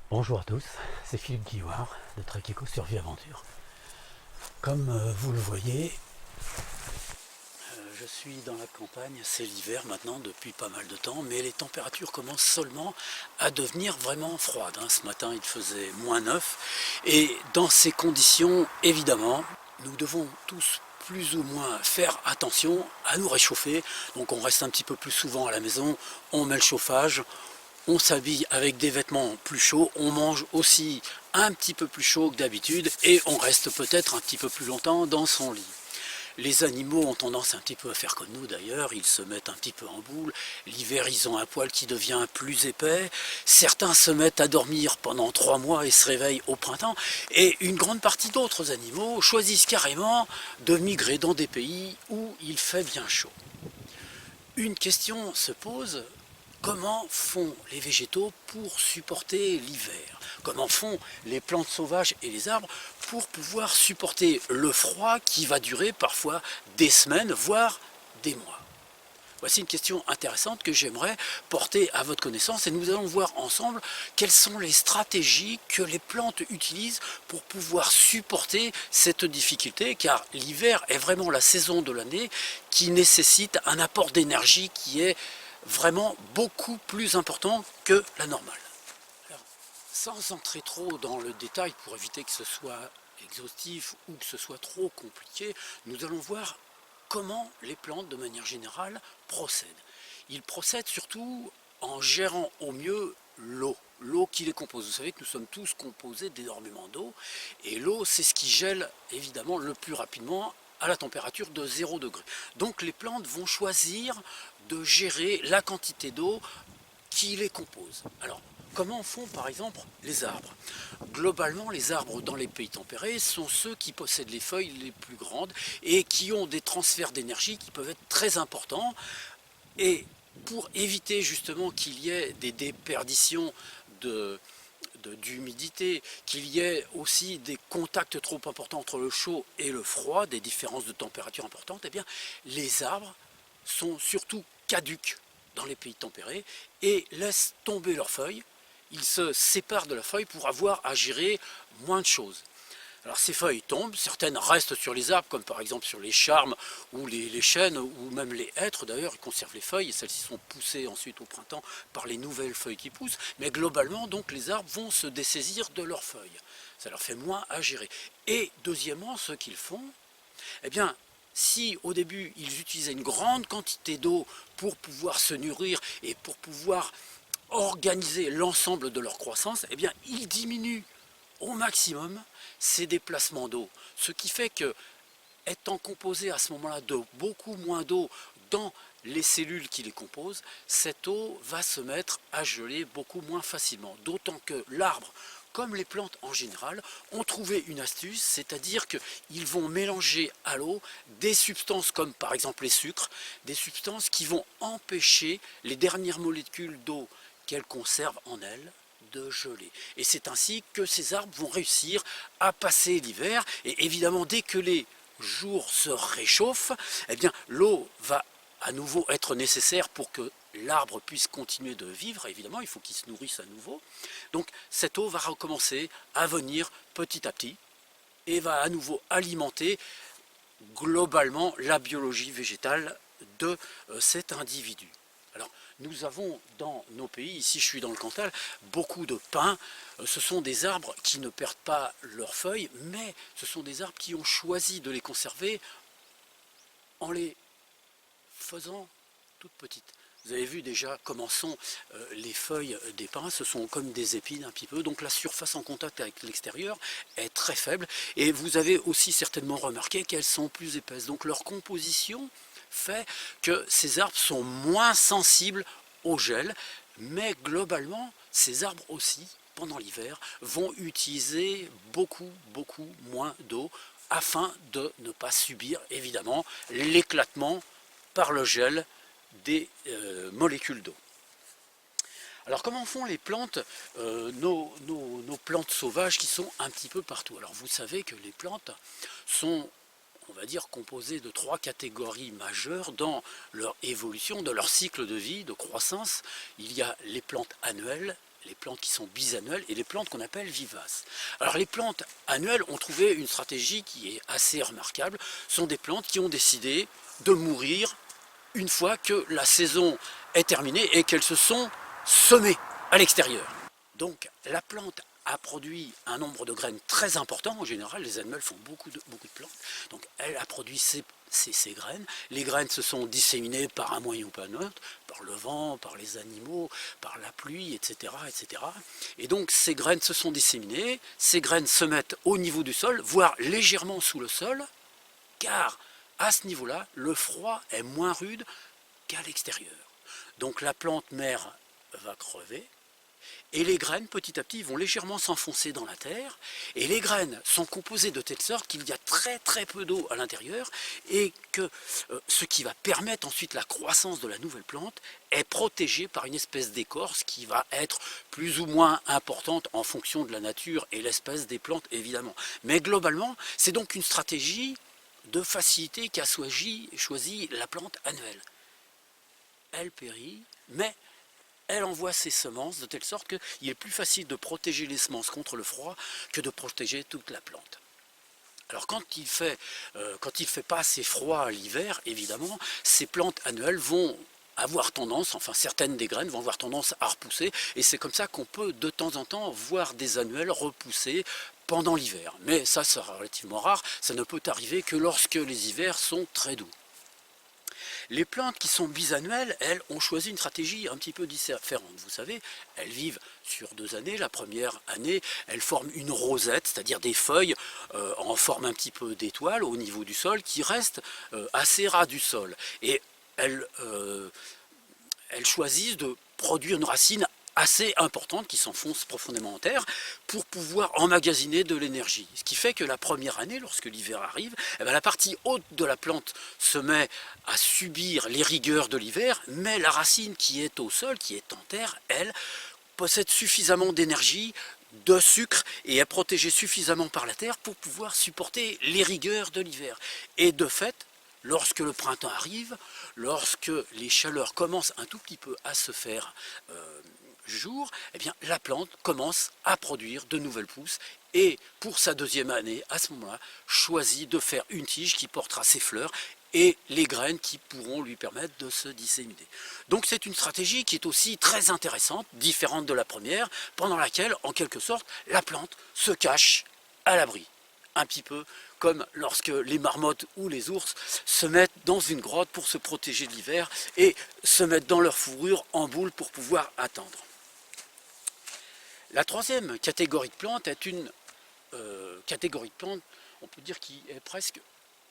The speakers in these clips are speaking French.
Bonjour à tous, c'est Philippe Guillouard de Trek Eco Survie Aventure. Comme vous le voyez, je suis dans la campagne, c'est l'hiver maintenant depuis pas mal de temps, mais les températures commencent seulement à devenir vraiment froides. Ce matin il faisait -9 et dans ces conditions, évidemment, nous devons tous plus ou moins faire attention à nous réchauffer. Donc on reste un petit peu plus souvent à la maison, on met le chauffage, on s'habille avec des vêtements plus chauds, on mange aussi un petit peu plus chaud que d'habitude et on reste peut-être un petit peu plus longtemps dans son lit. Les animaux ont tendance un petit peu à faire comme nous d'ailleurs, ils se mettent un petit peu en boule, l'hiver ils ont un poil qui devient plus épais, certains se mettent à dormir pendant 3 mois et se réveillent au printemps, et une grande partie d'autres animaux choisissent carrément de migrer dans des pays où il fait bien chaud. Une question se pose: comment font les végétaux pour supporter l'hiver? Comment font les plantes sauvages et les arbres pour pouvoir supporter le froid qui va durer parfois des semaines, voire des mois? Voici une question intéressante que j'aimerais porter à votre connaissance et nous allons voir ensemble quelles sont les stratégies que les plantes utilisent pour pouvoir supporter cette difficulté, car l'hiver est vraiment la saison de l'année qui nécessite un apport d'énergie qui est vraiment beaucoup plus important que la normale. Alors, sans entrer trop dans le détail pour éviter que ce soit exhaustif ou que ce soit trop compliqué, nous allons voir comment les plantes, de manière générale, procèdent. Ils procèdent surtout en gérant au mieux l'eau qui les compose. Vous savez que nous sommes tous composés d'énormément d'eau, et l'eau, c'est ce qui gèle évidemment le plus rapidement à la température de 0 degré. Donc les plantes vont choisir de gérer la quantité d'eau qui les compose. Alors, comment font par exemple les arbres? Globalement, les arbres dans les pays tempérés sont ceux qui possèdent les feuilles les plus grandes et qui ont des transferts d'énergie qui peuvent être très importants. Et pour éviter justement qu'il y ait des déperditions d'humidité, qu'il y ait aussi des contacts trop importants entre le chaud et le froid, des différences de température importantes, eh bien, les arbres sont surtout caducs dans les pays tempérés et laissent tomber leurs feuilles. Ils se séparent de la feuille pour avoir à gérer moins de choses. Alors ces feuilles tombent, certaines restent sur les arbres, comme par exemple sur les charmes ou les chênes, ou même les hêtres d'ailleurs, ils conservent les feuilles, et celles-ci sont poussées ensuite au printemps par les nouvelles feuilles qui poussent, mais globalement donc les arbres vont se dessaisir de leurs feuilles. Ça leur fait moins à gérer. Et deuxièmement, ce qu'ils font, eh bien, si au début ils utilisaient une grande quantité d'eau pour pouvoir se nourrir et pour pouvoir organiser l'ensemble de leur croissance, eh bien ils diminuent au maximum ces déplacements d'eau. Ce qui fait que, étant composé à ce moment-là de beaucoup moins d'eau dans les cellules qui les composent, cette eau va se mettre à geler beaucoup moins facilement. D'autant que l'arbre, comme les plantes en général, ont trouvé une astuce, c'est-à-dire qu'ils vont mélanger à l'eau des substances comme par exemple les sucres, des substances qui vont empêcher les dernières molécules d'eau qu'elles conservent en elles de geler. Et c'est ainsi que ces arbres vont réussir à passer l'hiver. Et évidemment, dès que les jours se réchauffent, eh bien, l'eau va à nouveau être nécessaire pour que l'arbre puisse continuer de vivre. Évidemment, il faut qu'il se nourrisse à nouveau. Donc cette eau va recommencer à venir petit à petit et va à nouveau alimenter globalement la biologie végétale de cet individu. Alors, nous avons dans nos pays, ici je suis dans le Cantal, beaucoup de pins. Ce sont des arbres qui ne perdent pas leurs feuilles, mais ce sont des arbres qui ont choisi de les conserver en les faisant toutes petites. Vous avez vu déjà comment sont les feuilles des pins, ce sont comme des épines un petit peu, donc la surface en contact avec l'extérieur est très faible, et vous avez aussi certainement remarqué qu'elles sont plus épaisses, donc leur composition fait que ces arbres sont moins sensibles au gel, mais globalement ces arbres aussi, pendant l'hiver, vont utiliser beaucoup moins d'eau afin de ne pas subir évidemment l'éclatement par le gel des molécules d'eau. Alors comment font les plantes, nos plantes sauvages qui sont un petit peu partout? Alors vous savez que les plantes sont, on va dire, composées de 3 catégories majeures dans leur évolution, de leur cycle de vie, de croissance. Il y a les plantes annuelles, les plantes qui sont bisannuelles et les plantes qu'on appelle vivaces. Alors les plantes annuelles ont trouvé une stratégie qui est assez remarquable. Ce sont des plantes qui ont décidé de mourir une fois que la saison est terminée et qu'elles se sont semées à l'extérieur. Donc la plante a produit un nombre de graines très important. En général, les annuelles font beaucoup de plantes. Donc elle a produit ces graines. Les graines se sont disséminées par un moyen ou par un autre, par le vent, par les animaux, par la pluie, etc., etc. Et donc ces graines se sont disséminées. Ces graines se mettent au niveau du sol, voire légèrement sous le sol, car à ce niveau-là, le froid est moins rude qu'à l'extérieur. Donc la plante mère va crever, et les graines, petit à petit, vont légèrement s'enfoncer dans la terre, et les graines sont composées de telle sorte qu'il y a très très peu d'eau à l'intérieur, et que ce qui va permettre ensuite la croissance de la nouvelle plante est protégé par une espèce d'écorce qui va être plus ou moins importante en fonction de la nature et l'espèce des plantes, évidemment. Mais globalement, c'est donc une stratégie de facilité qu'a choisi la plante annuelle. Elle périt, mais elle envoie ses semences de telle sorte qu'il est plus facile de protéger les semences contre le froid que de protéger toute la plante. Alors quand il fait pas assez froid l'hiver, évidemment, ces plantes annuelles vont avoir tendance, enfin certaines des graines vont avoir tendance à repousser, et c'est comme ça qu'on peut de temps en temps voir des annuelles repousser pendant l'hiver. Mais ça, c'est relativement rare, ça ne peut arriver que lorsque les hivers sont très doux. Les plantes qui sont bisannuelles, elles, ont choisi une stratégie un petit peu différente. Vous savez, elles vivent sur 2 années. La première année, elles forment une rosette, c'est-à-dire des feuilles en forme un petit peu d'étoile au niveau du sol, qui restent assez ras du sol. Et elles choisissent de produire une racine assez importante qui s'enfonce profondément en terre pour pouvoir emmagasiner de l'énergie. Ce qui fait que la première année, lorsque l'hiver arrive, eh bien, la partie haute de la plante se met à subir les rigueurs de l'hiver, mais la racine qui est au sol, qui est en terre, elle, possède suffisamment d'énergie, de sucre, et est protégée suffisamment par la terre pour pouvoir supporter les rigueurs de l'hiver. Et de fait, lorsque le printemps arrive, lorsque les chaleurs commencent un tout petit peu à se faire jour, eh bien, la plante commence à produire de nouvelles pousses et pour sa deuxième année, à ce moment-là, choisit de faire une tige qui portera ses fleurs et les graines qui pourront lui permettre de se disséminer. Donc c'est une stratégie qui est aussi très intéressante, différente de la première, pendant laquelle, en quelque sorte, la plante se cache à l'abri. Un petit peu comme lorsque les marmottes ou les ours se mettent dans une grotte pour se protéger de l'hiver et se mettent dans leur fourrure en boule pour pouvoir attendre. La troisième catégorie de plantes est une catégorie de plantes, on peut dire, qui est presque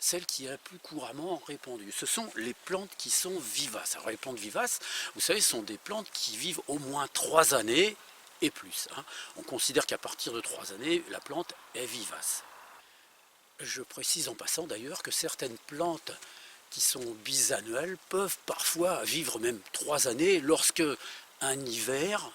celle qui est la plus couramment répandue. Ce sont les plantes qui sont vivaces. Alors les plantes vivaces, vous savez, sont des plantes qui vivent au moins 3 années et plus. On considère qu'à partir de 3 années, la plante est vivace. Je précise en passant d'ailleurs que certaines plantes qui sont bisannuelles peuvent parfois vivre même 3 années lorsque un hiver,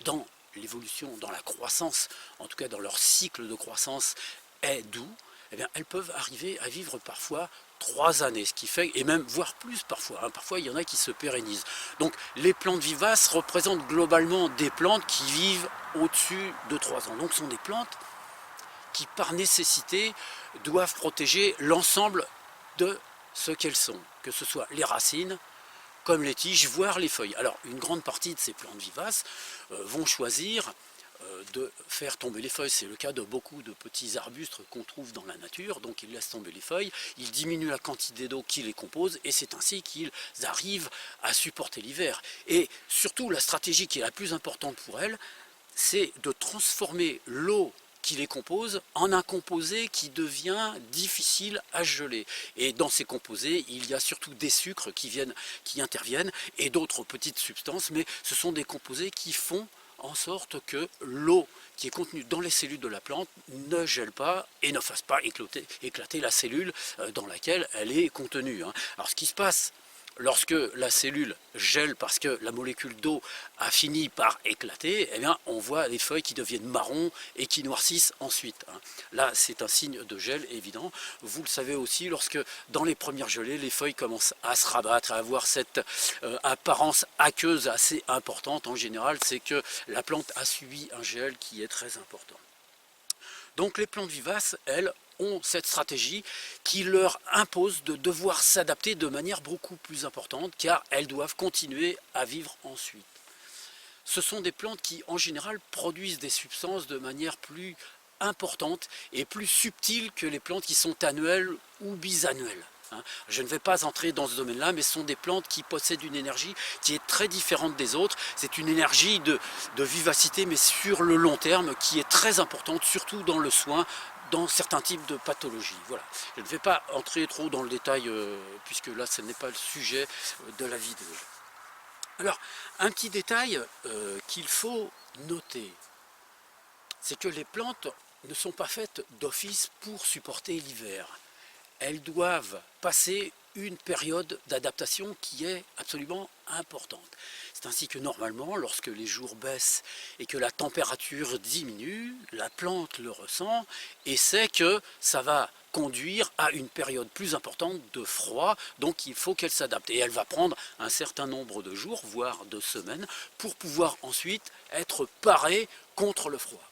dans l'évolution, dans la croissance, en tout cas dans leur cycle de croissance, est doux, eh bien, elles peuvent arriver à vivre parfois 3 années, ce qui fait, et même voire plus parfois, parfois il y en a qui se pérennisent. Donc les plantes vivaces représentent globalement des plantes qui vivent au-dessus de 3 ans. Donc ce sont des plantes qui par nécessité doivent protéger l'ensemble de ce qu'elles sont, que ce soit les racines, comme les tiges, voire les feuilles. Alors une grande partie de ces plantes vivaces vont choisir de faire tomber les feuilles. C'est le cas de beaucoup de petits arbustes qu'on trouve dans la nature, donc ils laissent tomber les feuilles, ils diminuent la quantité d'eau qui les compose, et c'est ainsi qu'ils arrivent à supporter l'hiver. Et surtout, la stratégie qui est la plus importante pour elles, c'est de transformer l'eau qui les compose en un composé qui devient difficile à geler. Et dans ces composés, il y a surtout des sucres qui interviennent et d'autres petites substances, mais ce sont des composés qui font en sorte que l'eau qui est contenue dans les cellules de la plante ne gèle pas et ne fasse pas éclater la cellule dans laquelle elle est contenue. Alors ce qui se passe lorsque la cellule gèle parce que la molécule d'eau a fini par éclater, eh bien, on voit les feuilles qui deviennent marron et qui noircissent ensuite. Là, c'est un signe de gel évident. Vous le savez aussi, lorsque dans les premières gelées, les feuilles commencent à se rabattre, à avoir cette apparence aqueuse assez importante, en général, c'est que la plante a subi un gel qui est très important. Donc les plantes vivaces, elles, ont cette stratégie qui leur impose de devoir s'adapter de manière beaucoup plus importante car elles doivent continuer à vivre ensuite. Ce sont des plantes qui en général produisent des substances de manière plus importante et plus subtile que les plantes qui sont annuelles ou bisannuelles. Je ne vais pas entrer dans ce domaine-là, mais ce sont des plantes qui possèdent une énergie qui est très différente des autres. C'est une énergie de vivacité, mais sur le long terme, qui est très importante, surtout dans le soin, dans certains types de pathologies. Voilà. Je ne vais pas entrer trop dans le détail, puisque là, ce n'est pas le sujet de la vidéo. Alors, un petit détail qu'il faut noter, c'est que les plantes ne sont pas faites d'office pour supporter l'hiver. Elles doivent passer une période d'adaptation qui est absolument importante. C'est ainsi que normalement, lorsque les jours baissent et que la température diminue, la plante le ressent et sait que ça va conduire à une période plus importante de froid, donc il faut qu'elle s'adapte. Et elle va prendre un certain nombre de jours, voire de semaines, pour pouvoir ensuite être parée contre le froid.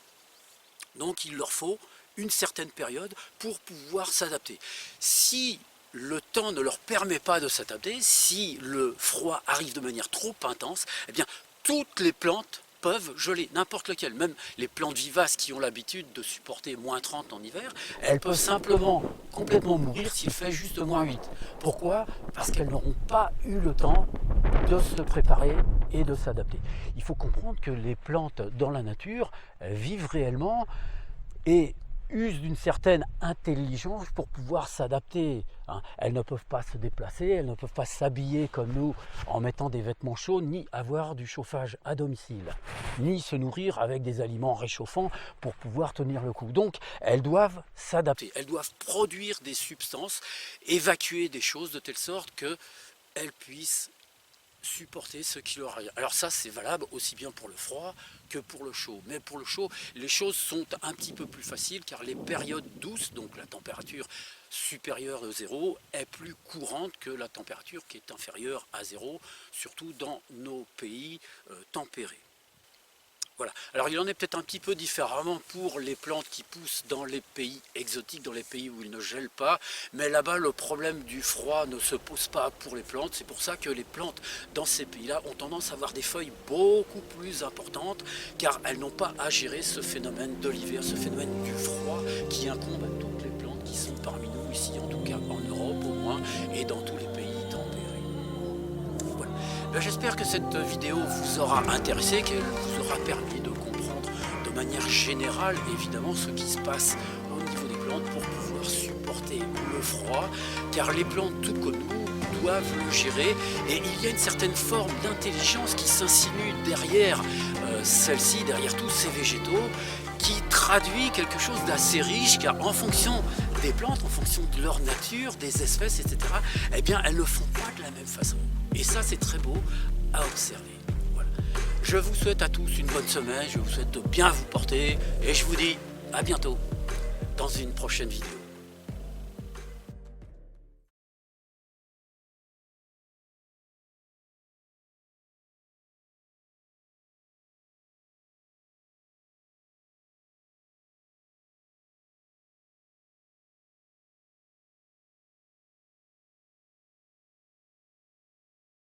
Donc il leur faut une certaine période pour pouvoir s'adapter. Si le temps ne leur permet pas de s'adapter, si le froid arrive de manière trop intense, eh bien toutes les plantes peuvent geler, n'importe lequel, même les plantes vivaces qui ont l'habitude de supporter moins 30 en hiver, elles peuvent simplement complètement mourir s'il fait juste moins 8. Pourquoi? Parce qu'elles n'auront pas eu le temps de se préparer et de s'adapter. Il faut comprendre que les plantes dans la nature vivent réellement et usent d'une certaine intelligence pour pouvoir s'adapter. Elles ne peuvent pas se déplacer, elles ne peuvent pas s'habiller comme nous en mettant des vêtements chauds, ni avoir du chauffage à domicile, ni se nourrir avec des aliments réchauffants pour pouvoir tenir le coup. Donc elles doivent s'adapter, elles doivent produire des substances, évacuer des choses de telle sorte qu'elles puissent supporter ce qui leur arrive. Alors ça, c'est valable aussi bien pour le froid que pour le chaud. Mais pour le chaud, les choses sont un petit peu plus faciles car les périodes douces, donc la température supérieure de 0, est plus courante que la température qui est inférieure à 0, surtout dans nos pays tempérés. Voilà. Alors il en est peut-être un petit peu différemment pour les plantes qui poussent dans les pays exotiques, dans les pays où il ne gèle pas, mais là-bas le problème du froid ne se pose pas pour les plantes. C'est pour ça que les plantes dans ces pays-là ont tendance à avoir des feuilles beaucoup plus importantes, car elles n'ont pas à gérer ce phénomène de l'hiver, ce phénomène du froid qui incombe à toutes les plantes qui sont parmi nous, ici en tout cas en Europe au moins, et dans tous les pays tempérés. J'espère que cette vidéo vous aura intéressé, qu'elle vous aura permis de comprendre de manière générale évidemment ce qui se passe au niveau des plantes pour pouvoir supporter le froid, car les plantes tout comme nous doivent le gérer et il y a une certaine forme d'intelligence qui s'insinue derrière celle-ci, derrière tous ces végétaux, qui traduit quelque chose d'assez riche, car en fonction des plantes, en fonction de leur nature, des espèces, etc., eh bien elles ne font pas de la même façon. Et ça, c'est très beau à observer. Voilà. Je vous souhaite à tous une bonne semaine, je vous souhaite de bien vous porter, et je vous dis à bientôt dans une prochaine vidéo.